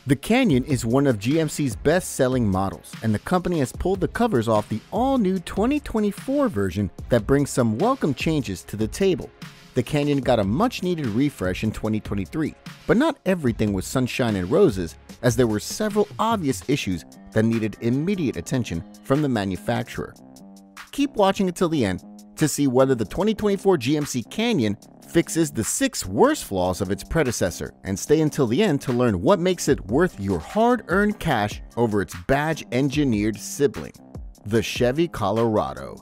The Canyon is one of GMC's best-selling models, and the company has pulled the covers off the all-new 2024 version that brings some welcome changes to the table. The Canyon got a much-needed refresh in 2023, but not everything was sunshine and roses, as there were several obvious issues that needed immediate attention from the manufacturer. Keep watching until the end to see whether the 2024 GMC Canyon fixes the 6 worst flaws of its predecessor, and stay until the end to learn what makes it worth your hard-earned cash over its badge-engineered sibling, the Chevy Colorado.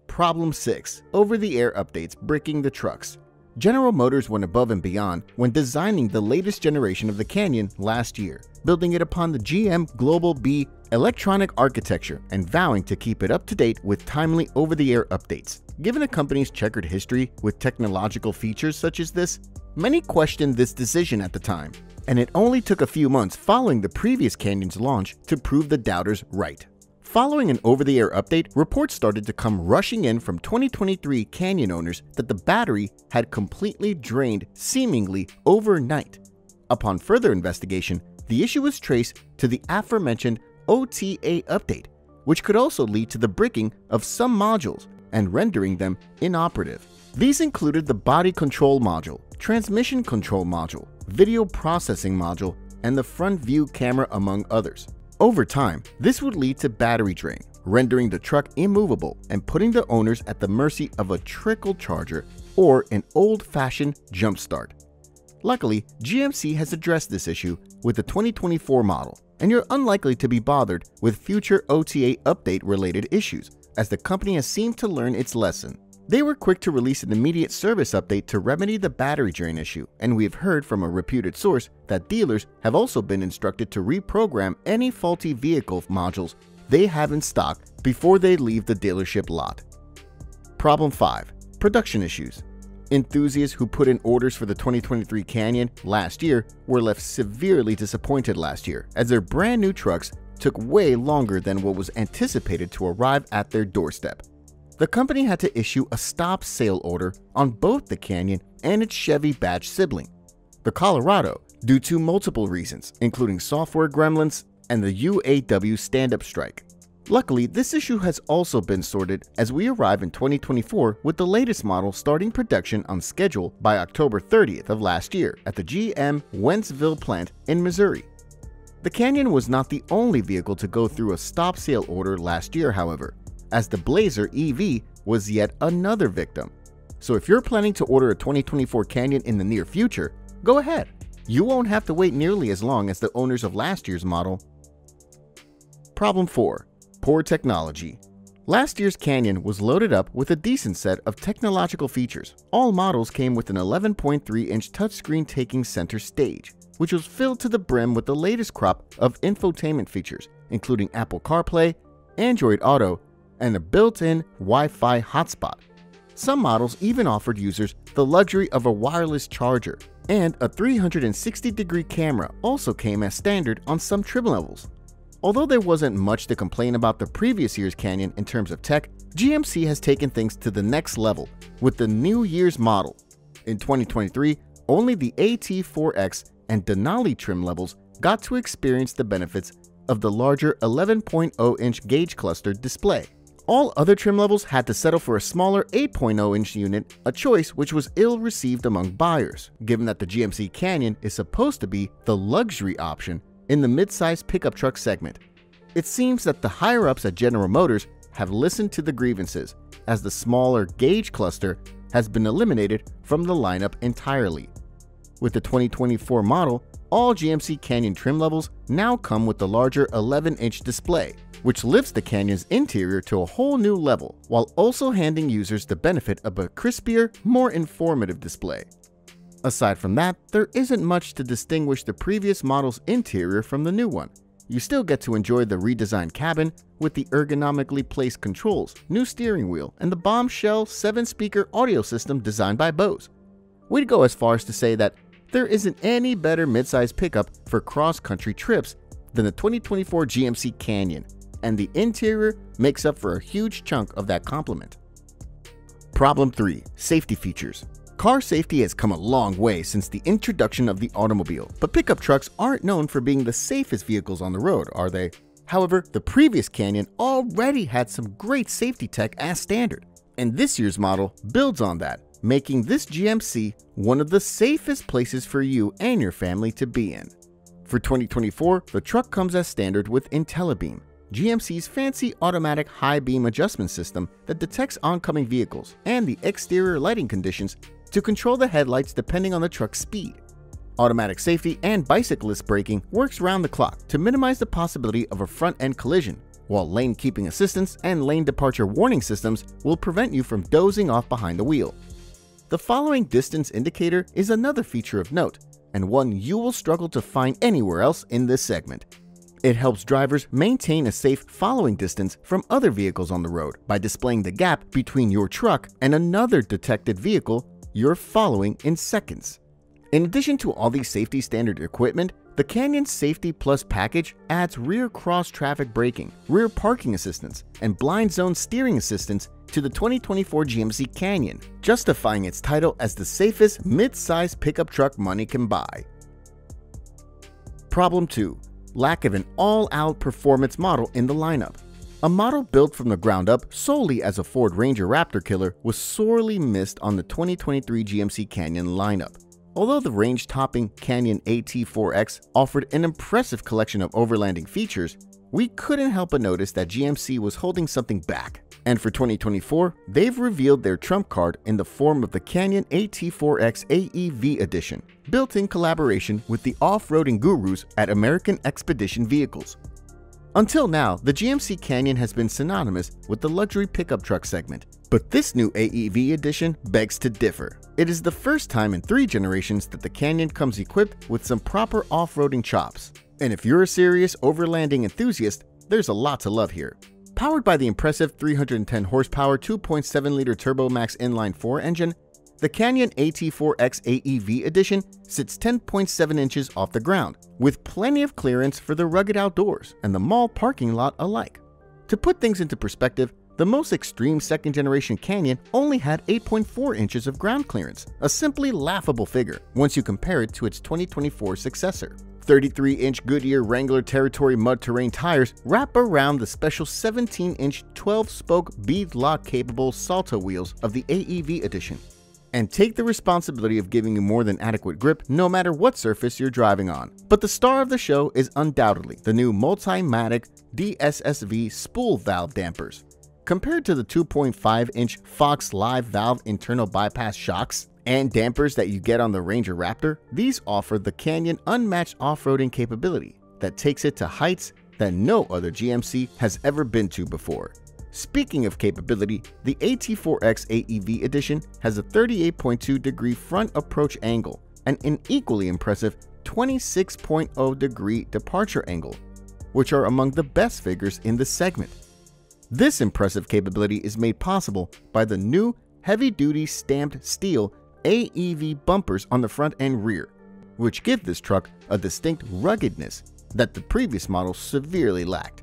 Problem 6. Over-the-air updates bricking the trucks. General Motors went above and beyond when designing the latest generation of the Canyon last year, building it upon the GM Global B electronic architecture and vowing to keep it up to date with timely over-the-air updates. Given the company's checkered history with technological features such as this, many questioned this decision at the time, and it only took a few months following the previous Canyon's launch to prove the doubters right. Following an over-the-air update, reports started to come rushing in from 2023 Canyon owners that the battery had completely drained seemingly overnight. Upon further investigation, the issue was traced to the aforementioned OTA update, which could also lead to the bricking of some modules and rendering them inoperative. These included the body control module, transmission control module, video processing module, and the front view camera, among others. Over time, this would lead to battery drain, rendering the truck immovable and putting the owners at the mercy of a trickle charger or an old-fashioned jump start. Luckily, GMC has addressed this issue with the 2024 model, and you're unlikely to be bothered with future OTA update-related issues, as the company has seemed to learn its lesson. They were quick to release an immediate service update to remedy the battery drain issue, and we have heard from a reputed source that dealers have also been instructed to reprogram any faulty vehicle modules they have in stock before they leave the dealership lot. Problem 5. Production issues. Enthusiasts who put in orders for the 2023 Canyon last year were left severely disappointed last year, as their brand new trucks took way longer than what was anticipated to arrive at their doorstep. The company had to issue a stop sale order on both the Canyon and its Chevy badge sibling, the Colorado, due to multiple reasons, including software gremlins and the UAW stand-up strike. Luckily, this issue has also been sorted as we arrive in 2024 with the latest model starting production on schedule by October 30th of last year at the GM Wentzville plant in Missouri. The Canyon was not the only vehicle to go through a stop sale order last year, however, as the Blazer EV was yet another victim. So if you're planning to order a 2024 Canyon in the near future, go ahead. You won't have to wait nearly as long as the owners of last year's model. Problem 4. Poor technology. Last year's Canyon was loaded up with a decent set of technological features. All models came with an 11.3-inch touchscreen taking center stage, which was filled to the brim with the latest crop of infotainment features, including Apple CarPlay, Android Auto, and a built-in Wi-Fi hotspot. Some models even offered users the luxury of a wireless charger, and a 360-degree camera also came as standard on some trim levels. Although there wasn't much to complain about the previous year's Canyon in terms of tech, GMC has taken things to the next level with the new year's model. In 2023, only the AT4X and Denali trim levels got to experience the benefits of the larger 11.0-inch gauge cluster display. All other trim levels had to settle for a smaller 8.0-inch unit, a choice which was ill-received among buyers, given that the GMC Canyon is supposed to be the luxury option in the mid-size pickup truck segment. It seems that the higher-ups at General Motors have listened to the grievances, as the smaller gauge cluster has been eliminated from the lineup entirely. With the 2024 model, all GMC Canyon trim levels now come with the larger 11-inch display, which lifts the Canyon's interior to a whole new level, while also handing users the benefit of a crispier, more informative display. Aside from that, there isn't much to distinguish the previous model's interior from the new one. You still get to enjoy the redesigned cabin with the ergonomically placed controls, new steering wheel, and the bombshell 7-speaker audio system designed by Bose. We'd go as far as to say that there isn't any better midsize pickup for cross-country trips than the 2024 GMC Canyon, and the interior makes up for a huge chunk of that compliment. Problem 3. Safety features. Car safety has come a long way since the introduction of the automobile, but pickup trucks aren't known for being the safest vehicles on the road, are they? However, the previous Canyon already had some great safety tech as standard, and this year's model builds on that, making this GMC one of the safest places for you and your family to be in. For 2024, the truck comes as standard with IntelliBeam, GMC's fancy automatic high beam adjustment system that detects oncoming vehicles and the exterior lighting conditions to control the headlights depending on the truck's speed. Automatic safety and bicyclist braking works round the clock to minimize the possibility of a front-end collision, while lane keeping assistance and lane departure warning systems will prevent you from dozing off behind the wheel. The following distance indicator is another feature of note, and one you will struggle to find anywhere else in this segment. It helps drivers maintain a safe following distance from other vehicles on the road by displaying the gap between your truck and another detected vehicle you're following in seconds. In addition to all these safety standard equipment, the Canyon Safety Plus package adds rear cross-traffic braking, rear parking assistance, and blind zone steering assistance to the 2024 GMC Canyon, justifying its title as the safest mid-size pickup truck money can buy. Problem 2. Lack of an all-out performance model in the lineup. A model built from the ground up solely as a Ford Ranger Raptor killer was sorely missed on the 2023 GMC Canyon lineup. Although the range-topping Canyon AT4X offered an impressive collection of overlanding features, we couldn't help but notice that GMC was holding something back. And for 2024, they've revealed their trump card in the form of the Canyon AT4X AEV Edition, built in collaboration with the off-roading gurus at American Expedition Vehicles. Until now, the GMC Canyon has been synonymous with the luxury pickup truck segment, but this new AEV edition begs to differ. It is the first time in 3 generations that the Canyon comes equipped with some proper off-roading chops. And if you're a serious overlanding enthusiast, there's a lot to love here. Powered by the impressive 310 horsepower 2.7-liter TurboMax inline-4 engine, the Canyon AT4X AEV Edition sits 10.7 inches off the ground, with plenty of clearance for the rugged outdoors and the mall parking lot alike. To put things into perspective, the most extreme second-generation Canyon only had 8.4 inches of ground clearance, a simply laughable figure once you compare it to its 2024 successor. 33-inch Goodyear Wrangler Territory mud terrain tires wrap around the special 17-inch 12-spoke bead-lock-capable Salto wheels of the AEV Edition, and take the responsibility of giving you more than adequate grip no matter what surface you're driving on. But the star of the show is undoubtedly the new Multimatic DSSV spool valve dampers. Compared to the 2.5-inch Fox Live valve internal bypass shocks and dampers that you get on the Ranger Raptor, these offer the Canyon unmatched off-roading capability that takes it to heights that no other GMC has ever been to before. Speaking of capability, the AT4X AEV Edition has a 38.2-degree front approach angle and an equally impressive 26.0-degree departure angle, which are among the best figures in the segment. This impressive capability is made possible by the new heavy-duty stamped steel AEV bumpers on the front and rear, which give this truck a distinct ruggedness that the previous model severely lacked.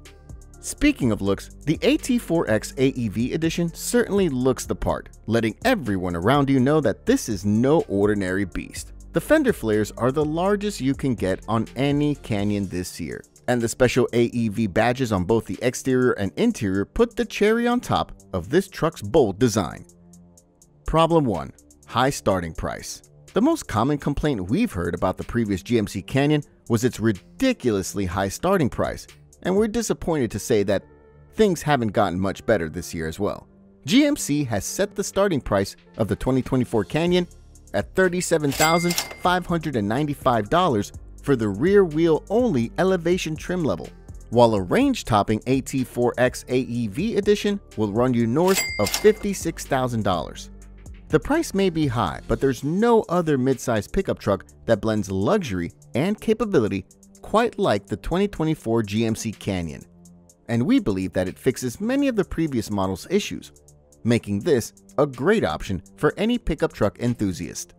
Speaking of looks, the AT4X AEV Edition certainly looks the part, letting everyone around you know that this is no ordinary beast. The fender flares are the largest you can get on any Canyon this year, and the special AEV badges on both the exterior and interior put the cherry on top of this truck's bold design. Problem 1. High starting price. The most common complaint we've heard about the previous GMC Canyon was its ridiculously high starting price, and we're disappointed to say that things haven't gotten much better this year as well. GMC has set the starting price of the 2024 Canyon at $37,595 for the rear wheel only elevation trim level, while a range-topping AT4X AEV Edition will run you north of $56,000. The price may be high, but there's no other midsize pickup truck that blends luxury and capability quite like the 2024 GMC Canyon, and we believe that it fixes many of the previous model's issues, making this a great option for any pickup truck enthusiast.